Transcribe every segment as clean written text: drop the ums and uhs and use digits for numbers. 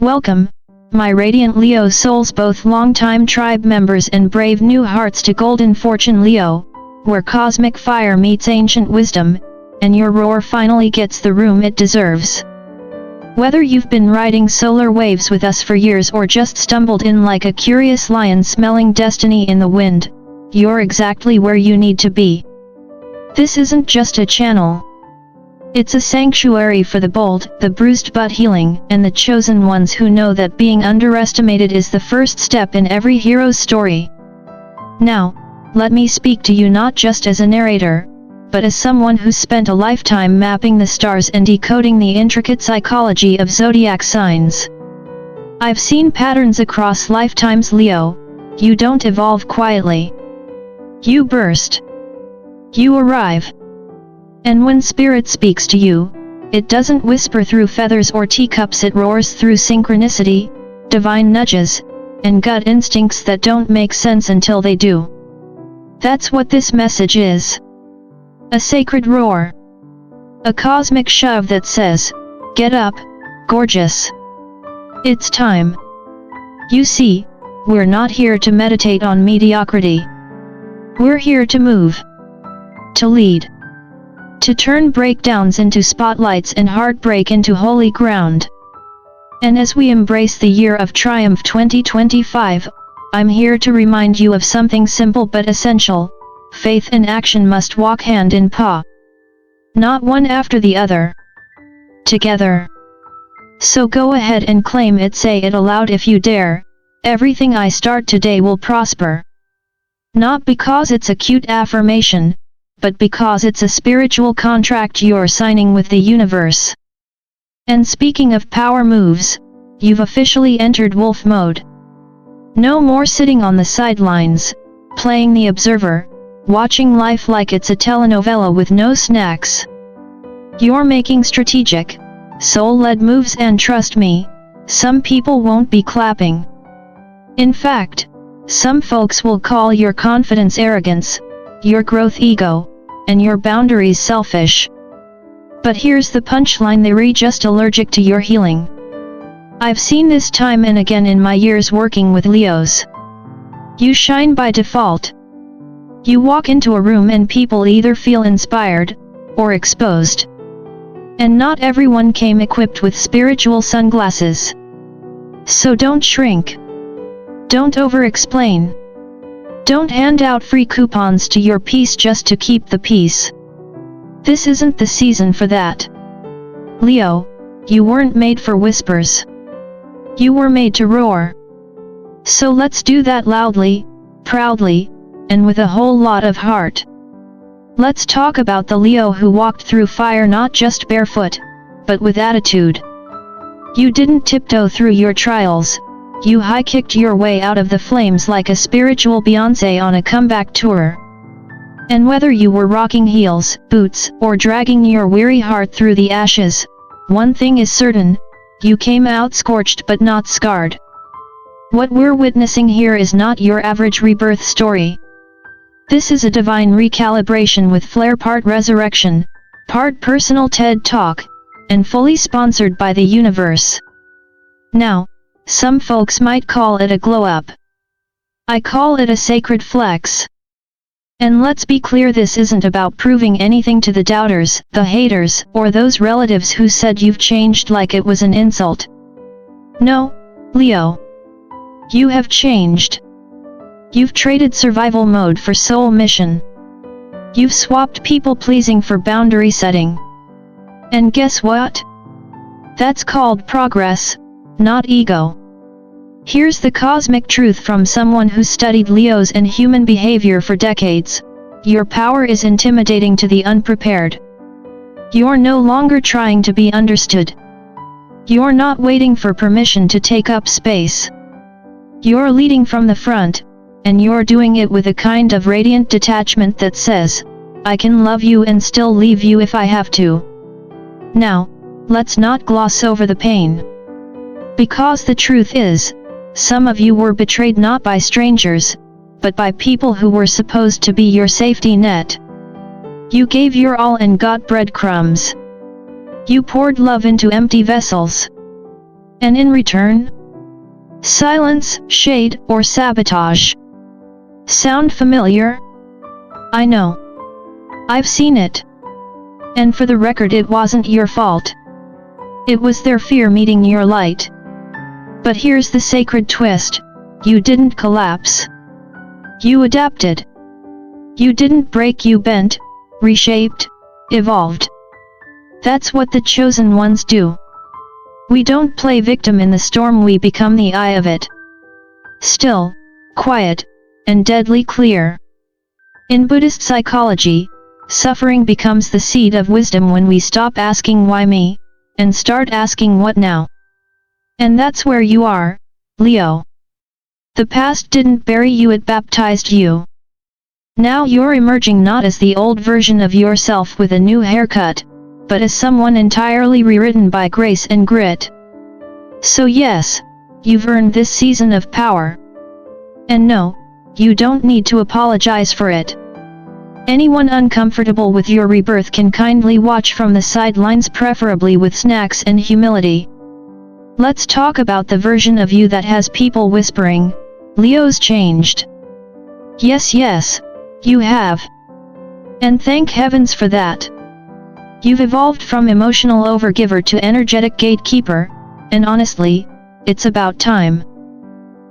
Welcome, my radiant Leo souls, both longtime tribe members and brave new hearts, to Golden Fortune Leo, where cosmic fire meets ancient wisdom, and your roar finally gets the room it deserves. Whether you've been riding solar waves with us for years or just stumbled in like a curious lion smelling destiny in the wind, you're exactly where you need to be. This isn't just a channel. It's a sanctuary for the bold, the bruised but healing, and the chosen ones who know that being underestimated is the first step in every hero's story. Now, let me speak to you not just as a narrator, but as someone who's spent a lifetime mapping the stars and decoding the intricate psychology of zodiac signs. I've seen patterns across lifetimes, Leo. You don't evolve quietly. You burst. You arrive. And when spirit speaks to you, it doesn't whisper through feathers or teacups, it roars through synchronicity, divine nudges, and gut instincts that don't make sense until they do. That's what this message is. A sacred roar. A cosmic shove that says, "Get up, gorgeous. It's time." You see, we're not here to meditate on mediocrity. We're here to move. To lead. To turn breakdowns into spotlights and heartbreak into holy ground. And as we embrace the year of triumph 2025, I'm here to remind you of something simple but essential: faith and action must walk hand in paw. Not one after the other. Together. So go ahead and claim it, say it aloud if you dare: everything I start today will prosper. Not because it's a cute affirmation, but because it's a spiritual contract you're signing with the universe. And speaking of power moves, you've officially entered wolf mode. No more sitting on the sidelines, playing the observer, watching life like it's a telenovela with no snacks. You're making strategic, soul-led moves, and trust me, some people won't be clapping. In fact, some folks will call your confidence arrogance, your growth ego, and your boundaries selfish. But here's the punchline: they're just allergic to your healing. I've seen this time and again in my years working with Leos. You shine by default. You walk into a room and people either feel inspired, or exposed. And not everyone came equipped with spiritual sunglasses. So don't shrink. Don't over-explain. Don't hand out free coupons to your peace just to keep the peace. This isn't the season for that. Leo, you weren't made for whispers. You were made to roar. So let's do that loudly, proudly, and with a whole lot of heart. Let's talk about the Leo who walked through fire not just barefoot, but with attitude. You didn't tiptoe through your trials. You high-kicked your way out of the flames like a spiritual Beyoncé on a comeback tour. And whether you were rocking heels, boots, or dragging your weary heart through the ashes, one thing is certain: you came out scorched but not scarred. What we're witnessing here is not your average rebirth story. This is a divine recalibration with Flair, part resurrection, part personal TED Talk, and fully sponsored by the universe. Now, some folks might call it a glow-up. I call it a sacred flex. And let's be clear, this isn't about proving anything to the doubters, the haters, or those relatives who said you've changed like it was an insult. No, Leo. You have changed. You've traded survival mode for soul mission. You've swapped people-pleasing for boundary setting. And guess what? That's called progress, not ego. Here's the cosmic truth from someone who studied Leos and human behavior for decades: your power is intimidating to the unprepared. You're no longer trying to be understood. You're not waiting for permission to take up space. You're leading from the front, and you're doing it with a kind of radiant detachment that says, "I can love you and still leave you if I have to." Now, let's not gloss over the pain. Because the truth is, some of you were betrayed not by strangers, but by people who were supposed to be your safety net. You gave your all and got breadcrumbs. You poured love into empty vessels. And in return? Silence, shade, or sabotage. Sound familiar? I know. I've seen it. And for the record, it wasn't your fault. It was their fear meeting your light. But here's the sacred twist: you didn't collapse. You adapted. You didn't break, you bent, reshaped, evolved. That's what the chosen ones do. We don't play victim in the storm, we become the eye of it. Still, quiet, and deadly clear. In Buddhist psychology, suffering becomes the seed of wisdom when we stop asking why me, and start asking what now. And that's where you are, Leo. The past didn't bury you, it baptized you. Now you're emerging not as the old version of yourself with a new haircut, but as someone entirely rewritten by grace and grit. So yes, you've earned this season of power. And no, you don't need to apologize for it. Anyone uncomfortable with your rebirth can kindly watch from the sidelines, preferably with snacks and humility. Let's talk about the version of you that has people whispering, "Leo's changed." Yes, you have. And thank heavens for that. You've evolved from emotional overgiver to energetic gatekeeper, and honestly, it's about time.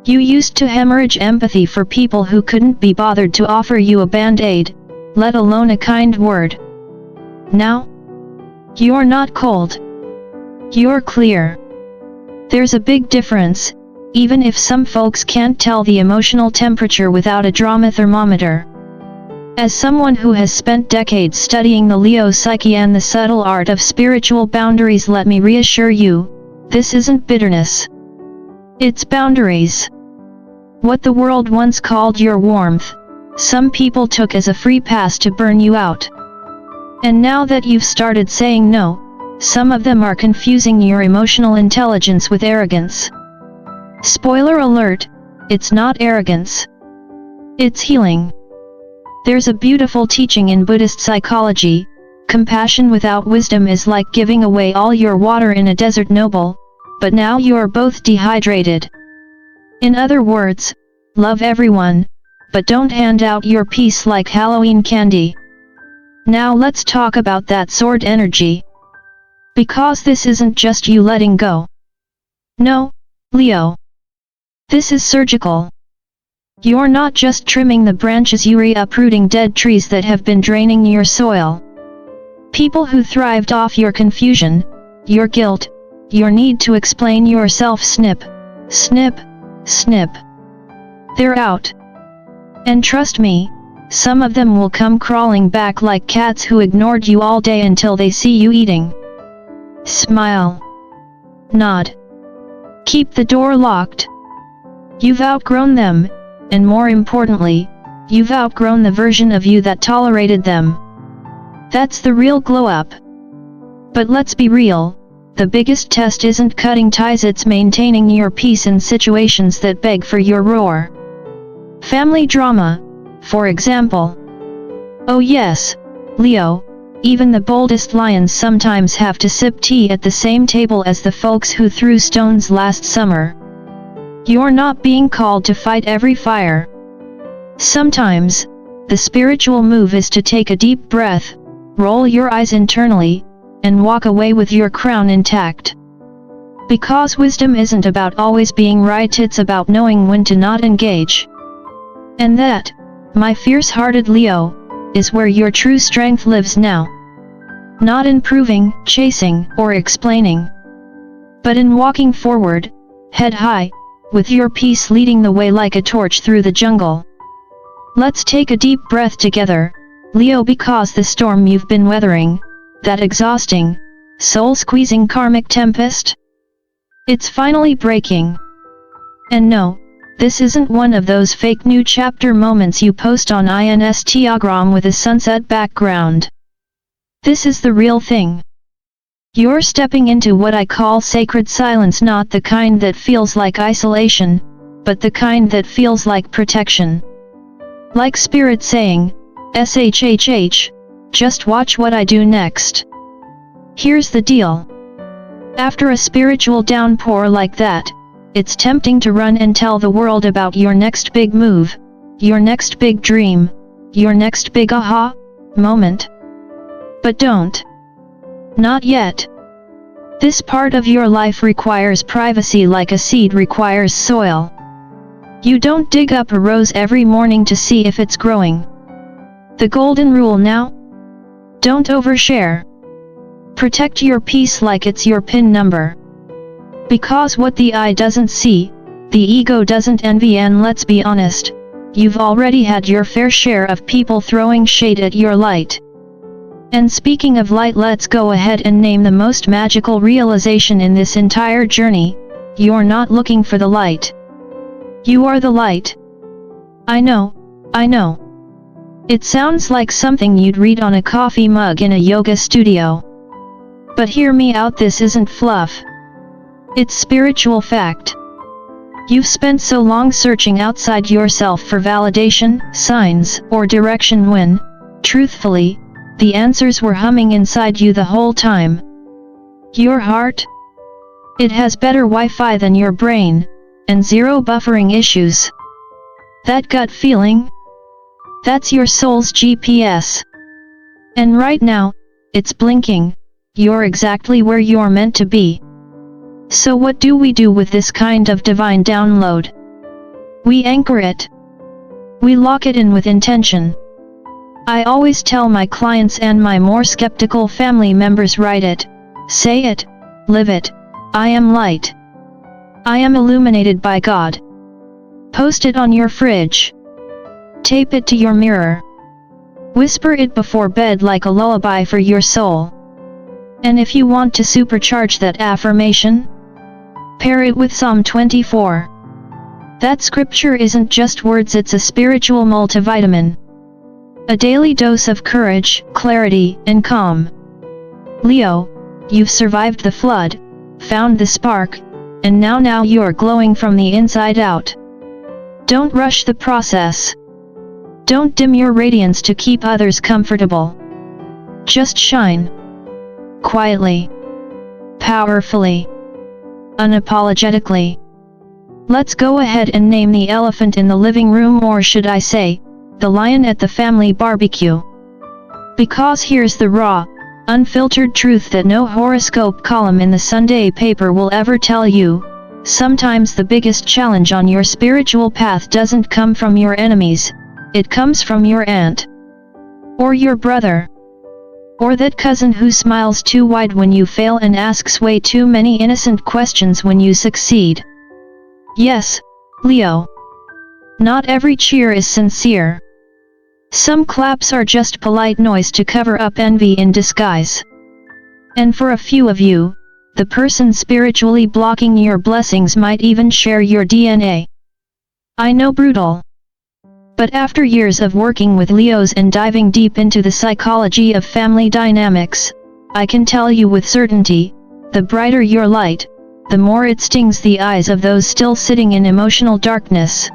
You used to hemorrhage empathy for people who couldn't be bothered to offer you a band-aid, let alone a kind word. Now, you're not cold. You're clear. There's a big difference, even if some folks can't tell the emotional temperature without a drama thermometer. As someone who has spent decades studying the Leo psyche and the subtle art of spiritual boundaries, let me reassure you, this isn't bitterness. It's boundaries. What the world once called your warmth, some people took as a free pass to burn you out. And now that you've started saying no, some of them are confusing your emotional intelligence with arrogance. Spoiler alert, it's not arrogance. It's healing. There's a beautiful teaching in Buddhist psychology: compassion without wisdom is like giving away all your water in a desert. Noble, but now you're both dehydrated. In other words, love everyone, but don't hand out your peace like Halloween candy. Now let's talk about that sword energy. Because this isn't just you letting go. No, Leo. This is surgical. You're not just trimming the branches, you're uprooting dead trees that have been draining your soil. People who thrived off your confusion, your guilt, your need to explain yourself, snip, snip, snip. They're out. And trust me, some of them will come crawling back like cats who ignored you all day until they see you eating. Smile. Nod. Keep the door locked. You've outgrown them, and more importantly, you've outgrown the version of you that tolerated them. That's the real glow up. But let's be real, the biggest test isn't cutting ties, it's maintaining your peace in situations that beg for your roar. Family drama, for example. Oh yes, Leo, even the boldest lions sometimes have to sip tea at the same table as the folks who threw stones last summer. You're not being called to fight every fire. Sometimes, the spiritual move is to take a deep breath, roll your eyes internally, and walk away with your crown intact. Because wisdom isn't about always being right, it's about knowing when to not engage. And that, my fierce-hearted Leo, is where your true strength lives now. Not in proving, chasing, or explaining, but in walking forward, head high, with your peace leading the way like a torch through the jungle. Let's take a deep breath together, Leo, because the storm you've been weathering, that exhausting, soul-squeezing karmic tempest, it's finally breaking. And no, this isn't one of those fake new chapter moments you post on Instagram with a sunset background. This is the real thing. You're stepping into what I call sacred silence, not the kind that feels like isolation, but the kind that feels like protection. Like spirit saying, "SHHH, just watch what I do next." Here's the deal. After a spiritual downpour like that, it's tempting to run and tell the world about your next big move, your next big dream, your next big aha moment. But don't. Not yet. This part of your life requires privacy like a seed requires soil. You don't dig up a rose every morning to see if it's growing. The golden rule now? Don't overshare. Protect your peace like it's your PIN number. Because what the eye doesn't see, the ego doesn't envy, and let's be honest, you've already had your fair share of people throwing shade at your light. And speaking of light, let's go ahead and name the most magical realization in this entire journey. You're not looking for the light. You are the light. I know. It sounds like something you'd read on a coffee mug in a yoga studio. But hear me out, this isn't fluff. It's spiritual fact. You've spent so long searching outside yourself for validation, signs, or direction when, truthfully, the answers were humming inside you the whole time. Your heart? It has better Wi-Fi than your brain, and zero buffering issues. That gut feeling? That's your soul's GPS. And right now, it's blinking. You're exactly where you're meant to be. So what do we do with this kind of divine download? We anchor it. We lock it in with intention. I always tell my clients and my more skeptical family members, write it, say it, live it. I am light. I am illuminated by God. Post it on your fridge. Tape it to your mirror. Whisper it before bed like a lullaby for your soul. And if you want to supercharge that affirmation, pair it with Psalm 24. That scripture isn't just words, it's a spiritual multivitamin. A daily dose of courage, clarity, and calm. Leo, you've survived the flood, found the spark, and now you're glowing from the inside out. Don't rush the process. Don't dim your radiance to keep others comfortable. Just shine. Quietly. Powerfully. Unapologetically. Let's go ahead and name the elephant in the living room, or should I say, the lion at the family barbecue. Because here's the raw, unfiltered truth that no horoscope column in the Sunday paper will ever tell you. Sometimes the biggest challenge on your spiritual path doesn't come from your enemies, it comes from your aunt. Or your brother. Or that cousin who smiles too wide when you fail and asks way too many innocent questions when you succeed. Yes, Leo. Not every cheer is sincere. Some claps are just polite noise to cover up envy in disguise. And for a few of you, the person spiritually blocking your blessings might even share your DNA. I know, brutal. But after years of working with Leos and diving deep into the psychology of family dynamics, I can tell you with certainty, the brighter your light, the more it stings the eyes of those still sitting in emotional darkness.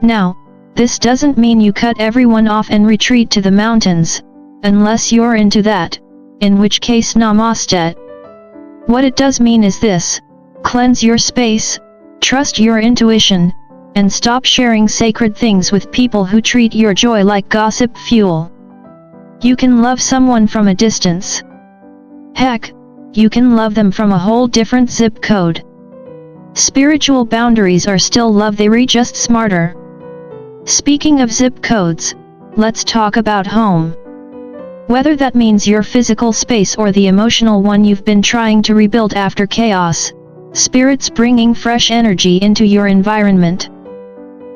Now, this doesn't mean you cut everyone off and retreat to the mountains, unless you're into that, in which case namaste. What it does mean is this: cleanse your space, trust your intuition, and stop sharing sacred things with people who treat your joy like gossip fuel. You can love someone from a distance. Heck, you can love them from a whole different zip code. Spiritual boundaries are still love, they're just smarter. Speaking of zip codes, let's talk about home. Whether that means your physical space or the emotional one you've been trying to rebuild after chaos, Spirit's bringing fresh energy into your environment.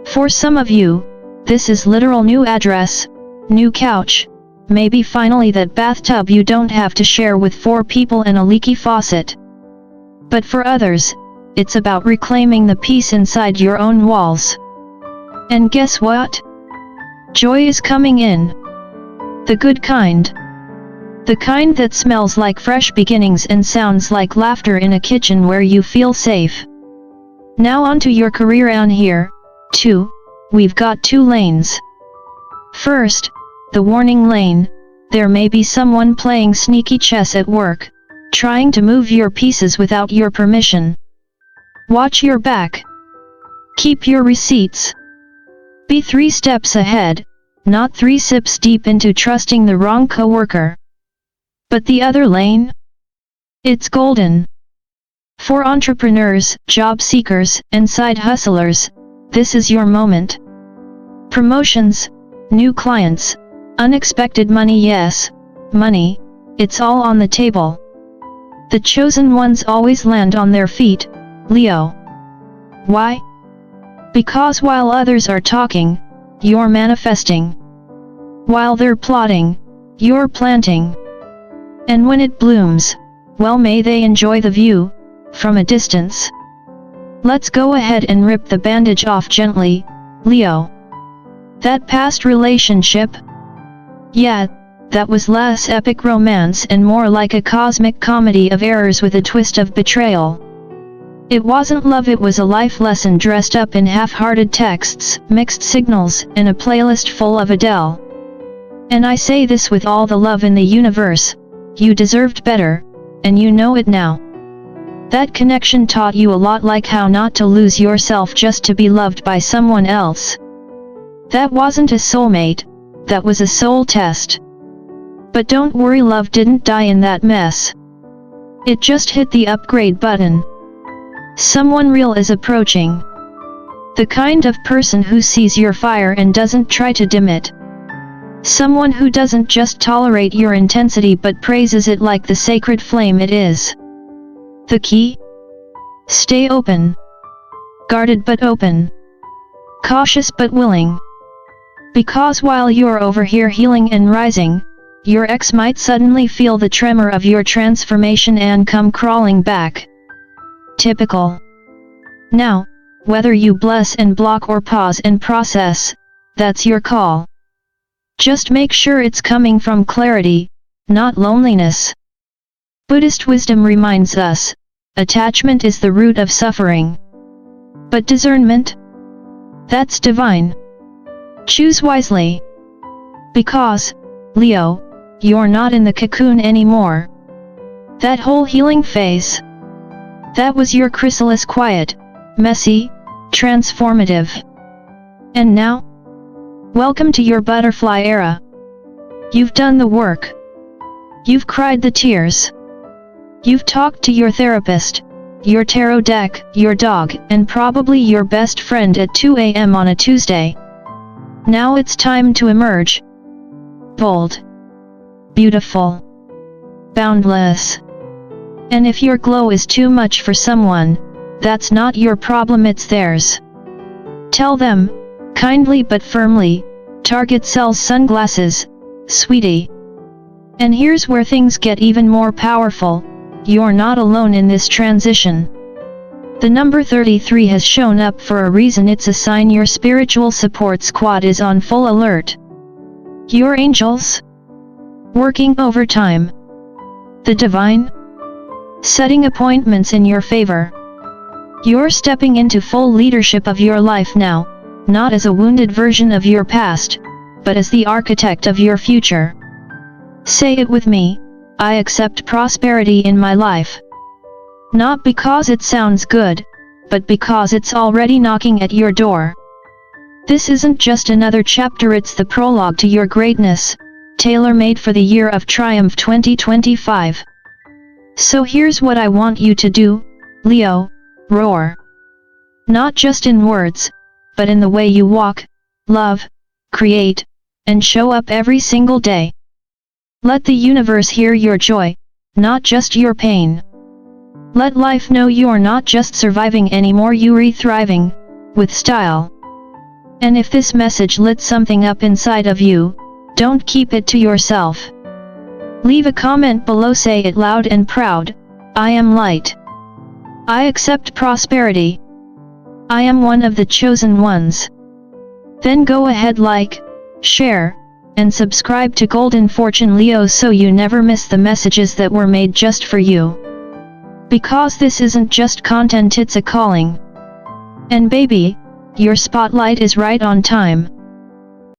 For some of you, this is literal new address, new couch, maybe finally that bathtub you don't have to share with 4 people and a leaky faucet. But for others, it's about reclaiming the peace inside your own walls. And guess what? Joy is coming in. The good kind. The kind that smells like fresh beginnings and sounds like laughter in a kitchen where you feel safe. Now onto your career. On here, too, we've got 2 lanes. First, the warning lane. There may be someone playing sneaky chess at work, trying to move your pieces without your permission. Watch your back. Keep your receipts. Be 3 steps ahead, not 3 sips deep into trusting the wrong coworker. But the other lane? It's golden. For entrepreneurs, job seekers, and side hustlers, this is your moment. Promotions, new clients, unexpected money, yes, money, it's all on the table. The chosen ones always land on their feet, Leo. Why? Because while others are talking, you're manifesting. While they're plotting, you're planting. And when it blooms, well, may they enjoy the view, from a distance. Let's go ahead and rip the bandage off gently, Leo. That past relationship? Yeah, that was less epic romance and more like a cosmic comedy of errors with a twist of betrayal. It wasn't love, it was a life lesson dressed up in half-hearted texts, mixed signals, and a playlist full of Adele. And I say this with all the love in the universe, you deserved better, and you know it now. That connection taught you a lot, like how not to lose yourself just to be loved by someone else. That wasn't a soulmate, that was a soul test. But don't worry, love didn't die in that mess. It just hit the upgrade button. Someone real is approaching. The kind of person who sees your fire and doesn't try to dim it. Someone who doesn't just tolerate your intensity but praises it like the sacred flame it is. The key? Stay open. Guarded but open. Cautious but willing. Because while you're over here healing and rising, your ex might suddenly feel the tremor of your transformation and come crawling back. Typical. Now, whether you bless and block or pause and process, that's your call. Just make sure it's coming from clarity, not loneliness. Buddhist wisdom reminds us, attachment is the root of suffering. But discernment? That's divine. Choose wisely. Because, Leo, you're not in the cocoon anymore. That whole healing phase, that was your chrysalis, quiet, messy, transformative. And now? Welcome to your butterfly era. You've done the work. You've cried the tears. You've talked to your therapist, your tarot deck, your dog, and probably your best friend at 2 a.m. on a Tuesday. Now it's time to emerge. Bold. Beautiful. Boundless. And if your glow is too much for someone, that's not your problem, it's theirs. Tell them, kindly but firmly, Target sells sunglasses, sweetie. And here's where things get even more powerful, you're not alone in this transition. The number 33 has shown up for a reason, it's a sign your spiritual support squad is on full alert. Your angels? Working overtime. The divine? Setting appointments in your favor. You're stepping into full leadership of your life now, not as a wounded version of your past, but as the architect of your future. Say it with me, I accept prosperity in my life. Not because it sounds good, but because it's already knocking at your door. This isn't just another chapter, it's the prologue to your greatness, tailor-made for the year of triumph 2025. So here's what I want you to do, Leo, roar. Not just in words, but in the way you walk, love, create, and show up every single day. Let the universe hear your joy, not just your pain. Let life know you're not just surviving anymore, you're thriving, with style. And if this message lit something up inside of you, don't keep it to yourself. Leave a comment below, say it loud and proud, I am light. I accept prosperity. I am one of the chosen ones. Then go ahead, like, share, and subscribe to Golden Fortune Leo so you never miss the messages that were made just for you. Because this isn't just content, it's a calling. And baby, your spotlight is right on time.